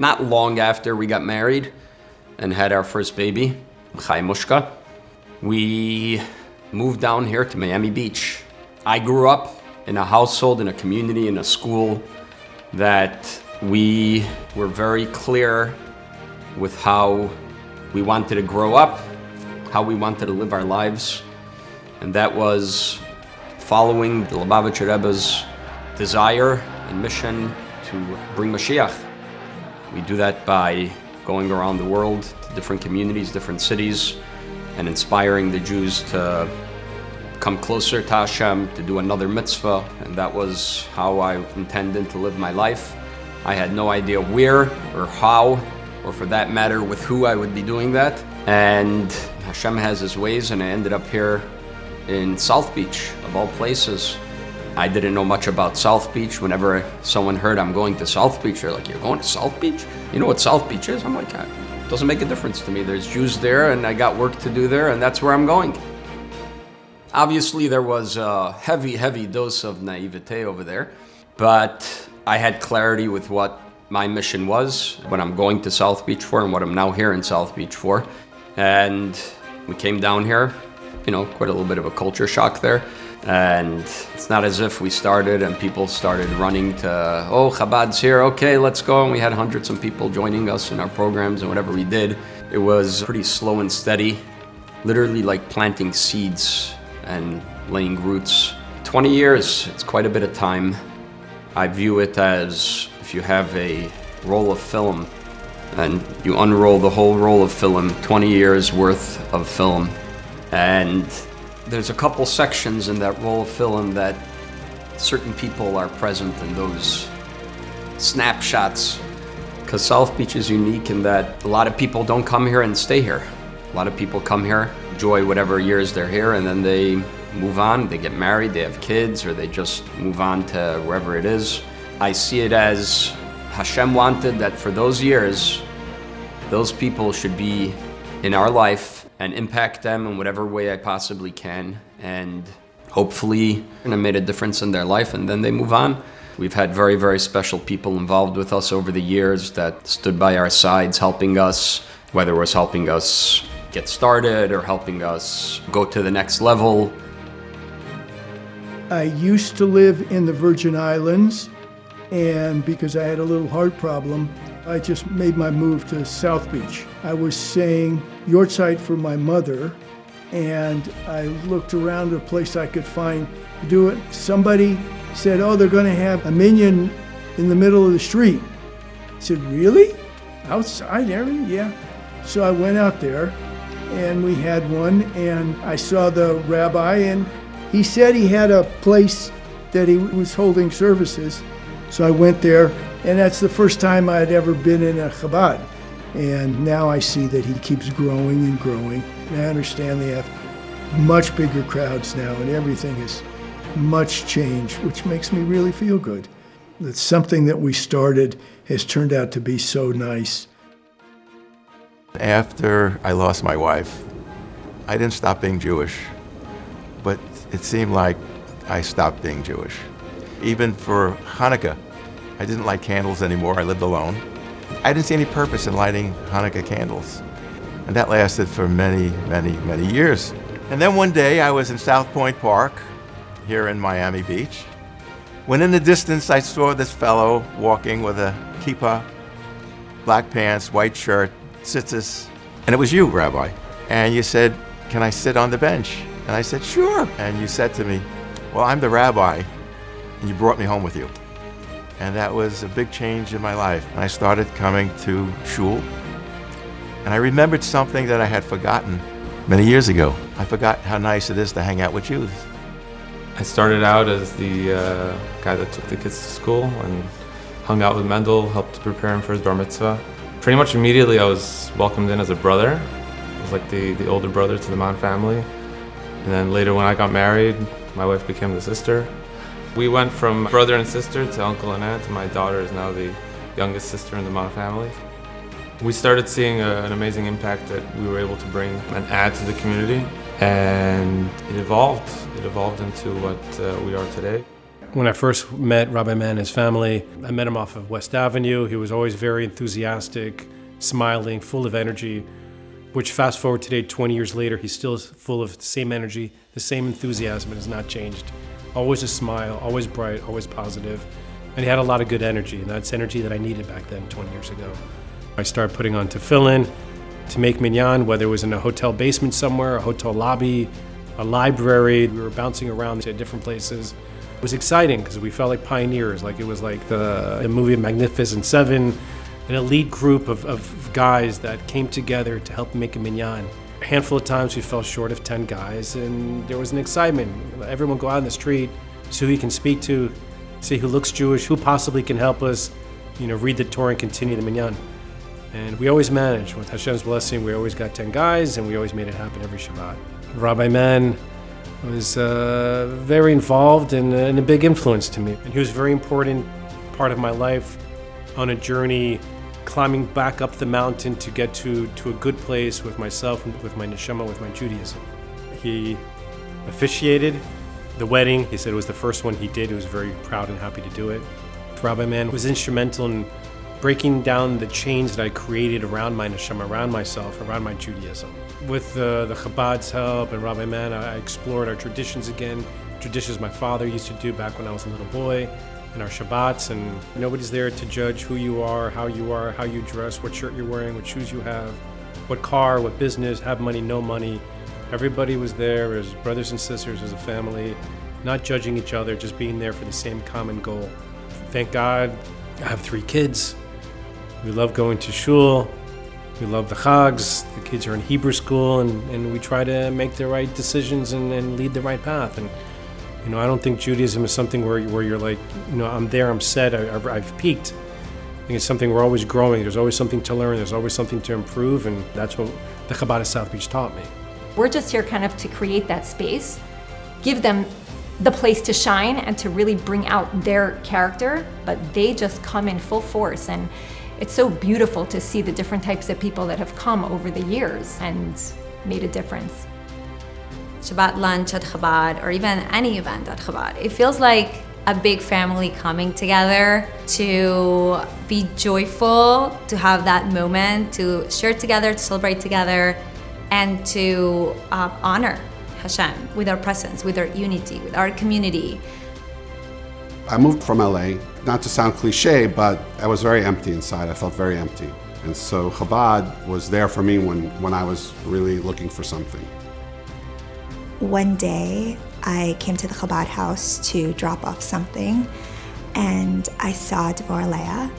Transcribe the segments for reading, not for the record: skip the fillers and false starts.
Not long after we got married and had our first baby, Mushka, we moved down here to Miami Beach. I grew up in a household, in a community, in a school that we were very clear with how we wanted to grow up, how we wanted to live our lives, and that was following the Lubavitcher Rebbe's desire and mission to bring Mashiach. We do that by going around the world to different communities, different cities, and inspiring the Jews to come closer to Hashem, to do another mitzvah, and that was how I intended to live my life. I had no idea where or how, or for that matter, with who I would be doing that. And Hashem has His ways, and I ended up here in South Beach, of all places. I didn't know much about South Beach. Whenever someone heard I'm going to South Beach, they're like, "You're going to South Beach? You know what South Beach is?" I'm like, "It doesn't make a difference to me. There's Jews there, and I got work to do there, and that's where I'm going." Obviously, there was a heavy, heavy dose of naivete over there, but I had clarity with what my mission was, what I'm going to South Beach for, and what I'm now here in South Beach for. And we came down here, quite a little bit of a culture shock there. And it's not as if we started and people started running to, "Oh, Chabad's here, okay, let's go." And we had hundreds of people joining us in our programs and whatever we did. It was pretty slow and steady, literally like planting seeds and laying roots. 20 years, it's quite a bit of time. I view it as if you have a roll of film and you unroll the whole roll of film, 20 years worth of film. And there's a couple sections in that roll of film that certain people are present in those snapshots. Because South Beach is unique in that a lot of people don't come here and stay here. A lot of people come here, enjoy whatever years they're here, and then they move on, they get married, they have kids, or they just move on to wherever it is. I see it as Hashem wanted that for those years, those people should be in our life and impact them in whatever way I possibly can. And hopefully I made a difference in their life, and then they move on. We've had very, very special people involved with us over the years that stood by our sides, helping us, whether it was helping us get started or helping us go to the next level. I used to live in the Virgin Islands, and because I had a little heart problem, I just made my move to South Beach. I was saying Yortzeit for my mother, and I looked around a place I could find to do it. Somebody said, "Oh, they're going to have a minyan in the middle of the street." I said, "Really? Outside area?" "Yeah." So I went out there, and we had one, and I saw the rabbi, and he said he had a place that he was holding services. So I went there, and that's the first time I had ever been in a Chabad. And now I see that he keeps growing and growing. And I understand they have much bigger crowds now, and everything is much changed, which makes me really feel good. That something that we started has turned out to be so nice. After I lost my wife, I didn't stop being Jewish, but it seemed like I stopped being Jewish. Even for Hanukkah, I didn't light candles anymore. I lived alone. I didn't see any purpose in lighting Hanukkah candles. And that lasted for many, many, many years. And then one day I was in South Point Park here in Miami Beach, when in the distance I saw this fellow walking with a kippah, black pants, white shirt, tzitzis. And it was you, Rabbi. And you said, "Can I sit on the bench?" And I said, "Sure." And you said to me, "Well, I'm the rabbi," and you brought me home with you. And that was a big change in my life. And I started coming to shul. And I remembered something that I had forgotten many years ago. I forgot how nice it is to hang out with Jews. I started out as the guy that took the kids to school and hung out with Mendel, helped to prepare him for his bar mitzvah. Pretty much immediately I was welcomed in as a brother. I was like the older brother to the Mann family. And then later when I got married, my wife became the sister. We went from brother and sister to uncle and aunt, and my daughter is now the youngest sister in the Mann family. We started seeing an amazing impact that we were able to bring and add to the community, and it evolved. It evolved into what we are today. When I first met Rabbi Mann and his family, I met him off of West Avenue. He was always very enthusiastic, smiling, full of energy, which fast forward today, 20 years later, he's still full of the same energy, the same enthusiasm. It has not changed. Always a smile, always bright, always positive. And he had a lot of good energy, and that's energy that I needed back then, 20 years ago. I started putting on tefillin to make minyan, whether it was in a hotel basement somewhere, a hotel lobby, a library. We were bouncing around to different places. It was exciting because we felt like pioneers, like it was like the movie Magnificent Seven, an elite group of guys that came together to help make a minyan. A handful of times we fell short of 10 guys, and there was an excitement. Everyone go out in the street, see who you can speak to, see who looks Jewish, who possibly can help us, read the Torah and continue the minyan. And we always managed. With Hashem's blessing, we always got 10 guys, and we always made it happen every Shabbat. Rabbi Mann was very involved and a big influence to me. And he was a very important part of my life on a journey climbing back up the mountain to get to a good place with myself, with my neshama, with my Judaism. He officiated the wedding. He said it was the first one he did. He was very proud and happy to do it. Rabbi Mann was instrumental in breaking down the chains that I created around my neshama, around myself, around my Judaism. With the Chabad's help and Rabbi Mann, I explored our traditions again, traditions my father used to do back when I was a little boy, and our Shabbats, and nobody's there to judge who you are, how you dress, what shirt you're wearing, what shoes you have, what car, what business, have money, no money. Everybody was there as brothers and sisters, as a family, not judging each other, just being there for the same common goal. Thank God I have 3 kids. We love going to shul. We love the chags. The kids are in Hebrew school, and we try to make the right decisions and lead the right path. And I don't think Judaism is something where you're like, I'm there, I'm set, I've peaked. I think it's something we're always growing. There's always something to learn. There's always something to improve, and that's what the Chabad of South Beach taught me. We're just here kind of to create that space, give them the place to shine and to really bring out their character, but they just come in full force. And it's so beautiful to see the different types of people that have come over the years and made a difference. Shabbat lunch at Chabad, or even any event at Chabad, it feels like a big family coming together to be joyful, to have that moment, to share together, to celebrate together, and to honor Hashem with our presence, with our unity, with our community. I moved from LA, not to sound cliche, but I was very empty inside. I felt very empty. And so Chabad was there for me when I was really looking for something. One day, I came to the Chabad house to drop off something, and I saw Devorah Leah,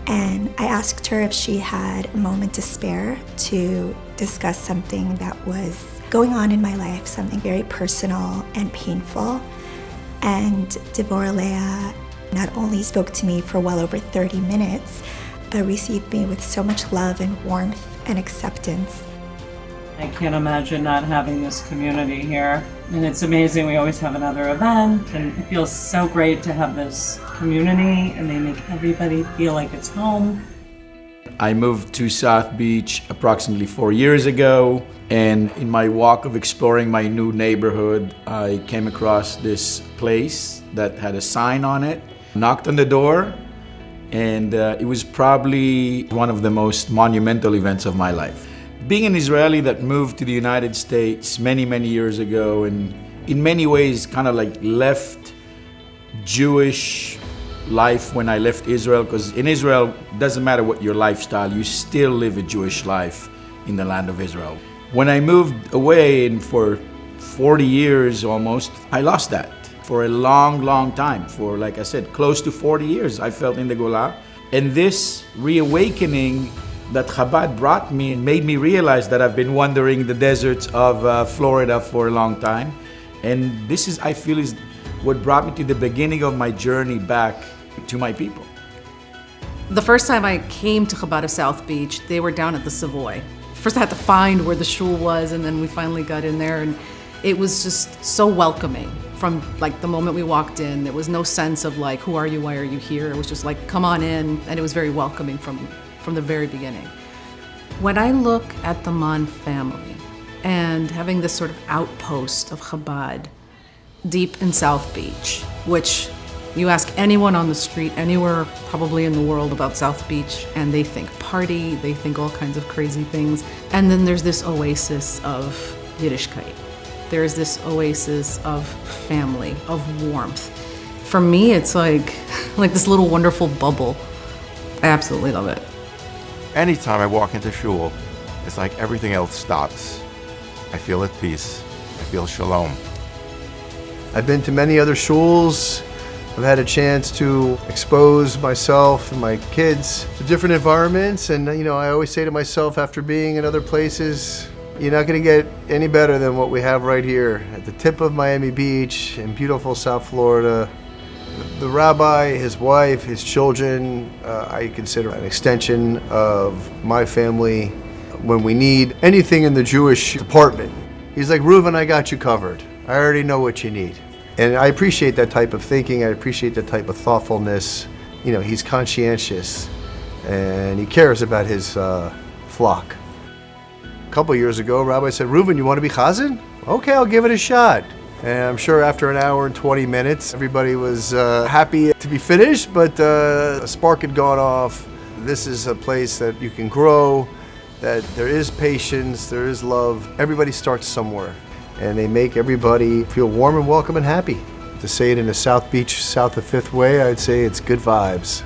and I asked her if she had a moment to spare to discuss something that was going on in my life, something very personal and painful. And Devorah Leah not only spoke to me for well over 30 minutes, but received me with so much love and warmth and acceptance. I can't imagine not having this community here. And it's amazing, we always have another event, and it feels so great to have this community, and they make everybody feel like it's home. I moved to South Beach approximately 4 years ago, and in my walk of exploring my new neighborhood, I came across this place that had a sign on it. Knocked on the door, and it was probably one of the most monumental events of my life. Being an Israeli that moved to the United States many, many years ago, and in many ways kind of like left Jewish life when I left Israel, because in Israel, it doesn't matter what your lifestyle, you still live a Jewish life in the land of Israel. When I moved away, and for 40 years almost, I lost that. For a long, long time, for like I said, close to 40 years, I felt in the Gola. And this reawakening that Chabad brought me made me realize that I've been wandering the deserts of Florida for a long time. And this is, I feel, is what brought me to the beginning of my journey back to my people. The first time I came to Chabad of South Beach, they were down at the Savoy. First I had to find where the shul was, and then we finally got in there, and it was just so welcoming. From like the moment we walked in, there was no sense of like, who are you, why are you here? It was just like, come on in, and it was very welcoming from the very beginning. When I look at the Mann family and having this sort of outpost of Chabad deep in South Beach, which You ask anyone on the street, anywhere probably in the world about South Beach, and they think party, they think all kinds of crazy things. And then there's this oasis of Yiddishkeit. There's this oasis of family, of warmth. For me, it's like this little wonderful bubble. I absolutely love it. Anytime I walk into shul, it's like everything else stops. I feel at peace. I feel shalom. I've been to many other shuls. I've had a chance to expose myself and my kids to different environments, and I always say to myself after being in other places, you're not going to get any better than what we have right here at the tip of Miami Beach in beautiful South Florida. The rabbi, his wife, his children, I consider an extension of my family. When we need anything in the Jewish department, he's like, Reuven, I got you covered. I already know what you need. And I appreciate that type of thinking. I appreciate that type of thoughtfulness. He's conscientious and he cares about his flock. A couple years ago, Rabbi said, Reuven, you want to be chazan? Okay, I'll give it a shot. And I'm sure after an hour and 20 minutes, everybody was happy to be finished, but a spark had gone off. This is a place that you can grow, that there is patience, there is love. Everybody starts somewhere. And they make everybody feel warm and welcome and happy. To say it in a South Beach, south of Fifth Way, I'd say it's good vibes.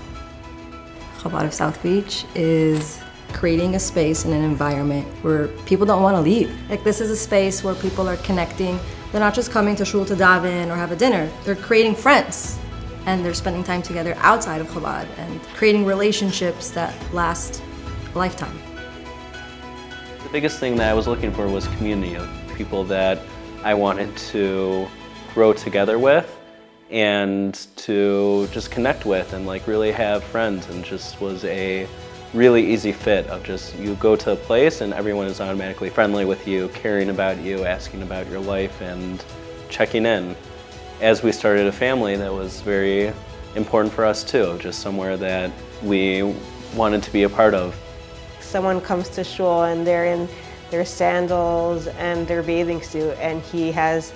Chabad of South Beach is creating a space and an environment where people don't want to leave. Like, this is a space where people are connecting. They're not just coming to shul to daven or have a dinner. They're creating friends, and they're spending time together outside of Chabad and creating relationships that last a lifetime. The biggest thing that I was looking for was community of people that I wanted to grow together with and to just connect with and really have friends, and just was a really easy fit of just you go to a place and everyone is automatically friendly with you, caring about you, asking about your life and checking in. As we started a family, that was very important for us too, just somewhere that we wanted to be a part of. Someone comes to shul and they're in their sandals and their bathing suit, and he has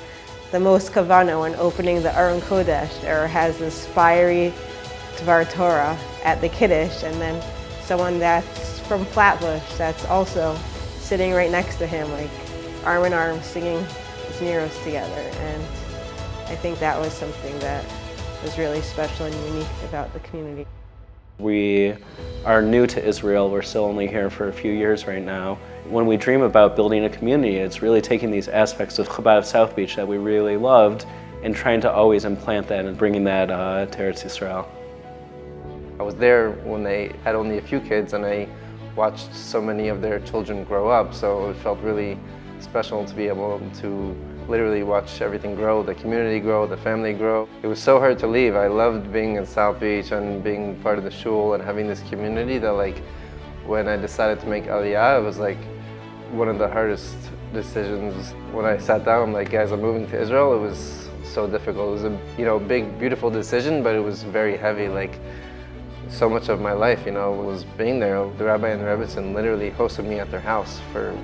the most kavanah when opening the Aron Kodesh, or has this fiery Dvar Torah at the Kiddush, and then someone that's from Flatbush that's also sitting right next to him, arm in arm, singing Zmiros together. And I think that was something that was really special and unique about the community. We are new to Israel. We're still only here for a few years right now. When we dream about building a community, it's really taking these aspects of Chabad of South Beach that we really loved and trying to always implant that and bringing that to Eretz Yisrael. I was there when they had only a few kids, and I watched so many of their children grow up, so it felt really special to be able to literally watch everything grow, the community grow, the family grow. It was so hard to leave. I loved being in South Beach and being part of the shul and having this community that when I decided to make Aliyah, it was one of the hardest decisions. When I sat down, I'm like, guys, I'm moving to Israel. It was so difficult. It was a big, beautiful decision, but it was very heavy. So much of my life, was being there. The rabbi and the rebbitzin literally hosted me at their house for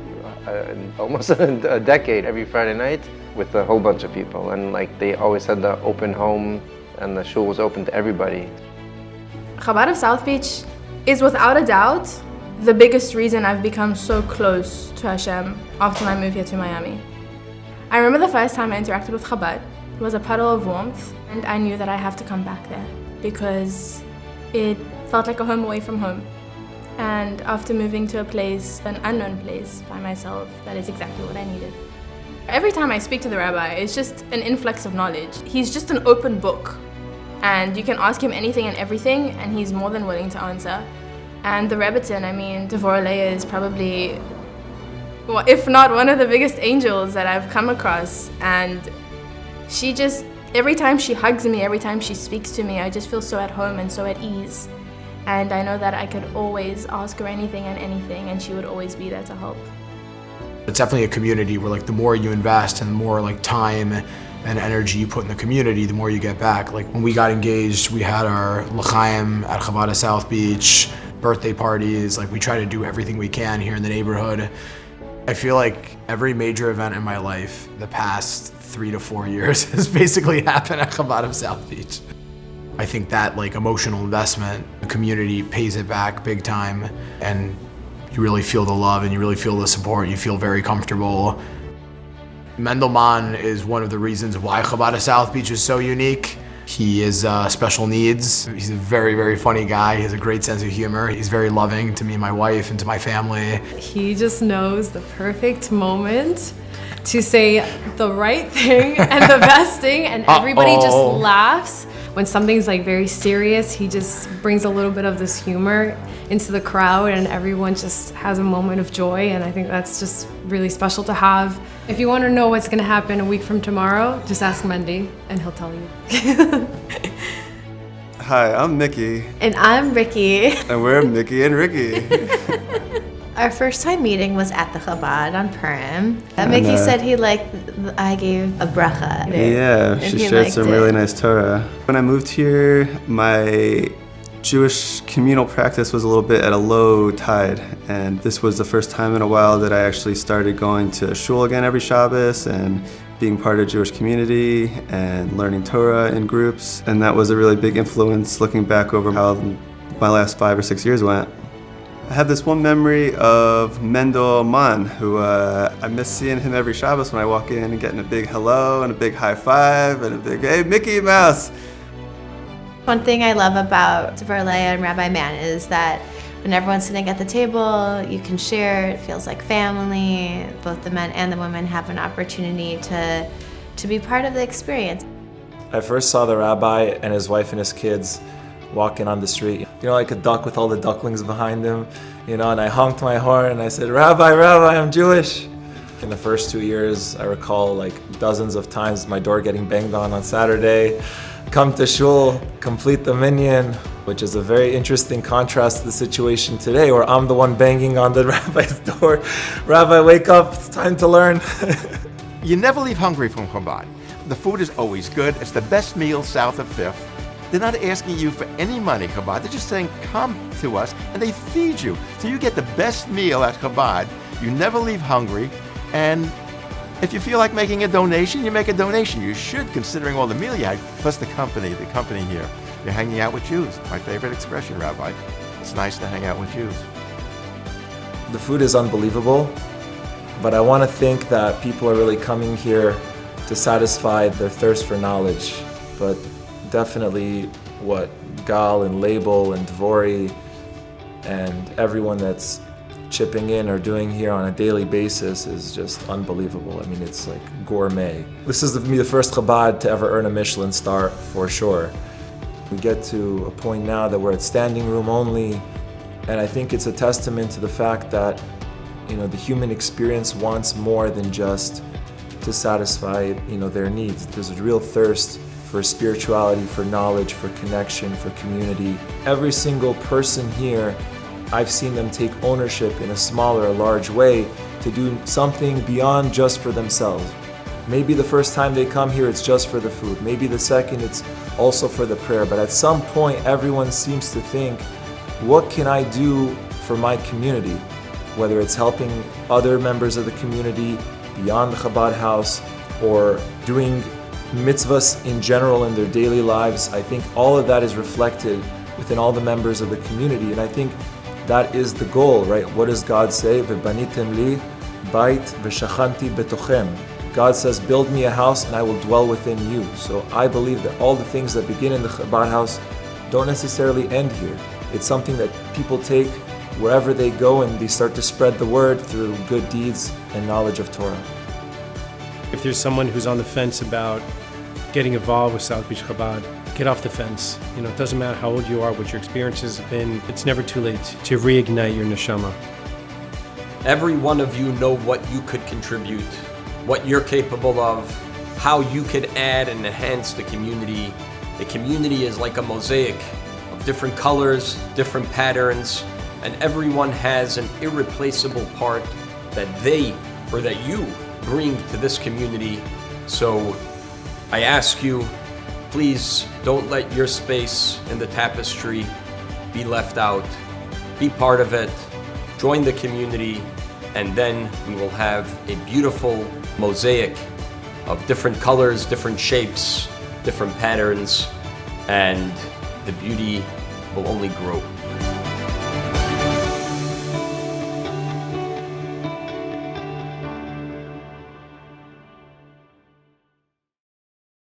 almost a decade every Friday night with a whole bunch of people. And they always had the open home, and the shul was open to everybody. Chabad of South Beach is without a doubt the biggest reason I've become so close to Hashem after my move here to Miami. I remember the first time I interacted with Chabad. It was a puddle of warmth, and I knew that I have to come back there because it felt like a home away from home. And after moving to a place, an unknown place by myself, that is exactly what I needed. Every time I speak to the rabbi, it's just an influx of knowledge. He's just an open book, and you can ask him anything and everything, and he's more than willing to answer. And the rebbitzin, Dvorah Leah is probably, if not one of the biggest angels that I've come across. And she just, every time she hugs me, every time she speaks to me, I just feel so at home and so at ease. And I know that I could always ask her anything and she would always be there to help. It's definitely a community where the more you invest and the more time and energy you put in the community, the more you get back. When we got engaged, we had our l'chaim at Chabad of South Beach, birthday parties. We try to do everything we can here in the neighborhood. I feel like every major event in my life the past 3 to 4 years has basically happened at Chabad of South Beach. I think that like emotional investment, the community pays it back big time, and you really feel the love and you really feel the support. You feel very comfortable. Mendelman is one of the reasons why Chabad of South Beach is so unique. He is special needs. He's a very, very funny guy. He has a great sense of humor. He's very loving to me and my wife and to my family. He just knows the perfect moment to say the right thing and the best thing, and everybody just laughs. When something's like very serious, he just brings a little bit of this humor into the crowd, and everyone just has a moment of joy, and I think that's just really special to have. If you want to know what's going to happen a week from tomorrow, just ask Mendy and he'll tell you. Hi, I'm Mickey. And I'm Ricky. And we're Mickey and Ricky. Our first time meeting was at the Chabad on Purim. Mickey said he liked, I gave a bracha. Yeah, she shared some really nice Torah. When I moved here, my Jewish communal practice was a little bit at a low tide, and this was the first time in a while that I actually started going to shul again every Shabbos and being part of Jewish community and learning Torah in groups, and that was a really big influence looking back over how my last 5 or 6 years went. I have this one memory of Mendel Mann, who I miss seeing him every Shabbos when I walk in and getting a big hello and a big high five and a big, hey, Mickey Mouse. One thing I love about Dvar Leah and Rabbi Mann is that when everyone's sitting at the table, you can share, it feels like family. Both the men and the women have an opportunity to be part of the experience. I first saw the rabbi and his wife and his kids walking on the street, you know, like a duck with all the ducklings behind him, you know, and I honked my horn and I said, Rabbi, Rabbi, I'm Jewish. In the first 2 years, I recall like dozens of times my door getting banged on Saturday, come to shul, complete the minyan, which is a very interesting contrast to the situation today where I'm the one banging on the rabbi's door. Rabbi, wake up, it's time to learn. You never leave hungry from Chabad. The food is always good. It's the best meal south of 5th. They're not asking you for any money, Chabad. They're just saying, come to us, and they feed you. So you get the best meal at Chabad. You never leave hungry, and if you feel like making a donation, you make a donation. You should, considering all the meal you had, plus the company here. You're hanging out with Jews. My favorite expression, Rabbi. It's nice to hang out with Jews. The food is unbelievable, but I want to think that people are really coming here to satisfy their thirst for knowledge. But definitely what Gal and Label and Dvori and everyone that's chipping in or doing here on a daily basis is just unbelievable. I mean, it's like gourmet. This is the first Chabad to ever earn a Michelin star for sure. We get to a point now that we're at standing room only, and I think it's a testament to the fact that, you know, the human experience wants more than just to satisfy, you know, their needs. There's a real thirst for spirituality, for knowledge, for connection, for community. Every single person here, I've seen them take ownership in a small or a large way to do something beyond just for themselves. Maybe the first time they come here, it's just for the food. Maybe the second, it's also for the prayer. But at some point, everyone seems to think, what can I do for my community? Whether it's helping other members of the community beyond the Chabad house or doing mitzvahs in general in their daily lives. I think all of that is reflected within all the members of the community. And I think that is the goal, right? What does God say? V'banitem li bait v'shachanti betochem. God says, build me a house and I will dwell within you. So I believe that all the things that begin in the Chabad house don't necessarily end here. It's something that people take wherever they go and they start to spread the word through good deeds and knowledge of Torah. If there's someone who's on the fence about getting involved with South Beach Chabad, get off the fence. You know, it doesn't matter how old you are, what your experiences have been. It's never too late to reignite your neshama. Every one of you know what you could contribute, what you're capable of, how you could add and enhance the community. The community is like a mosaic of different colors, different patterns, and everyone has an irreplaceable part that they, or that you, bring to this community. So I ask you, please don't let your space in the tapestry be left out. Be part of it, join the community, and then we will have a beautiful mosaic of different colors, different shapes, different patterns, and the beauty will only grow.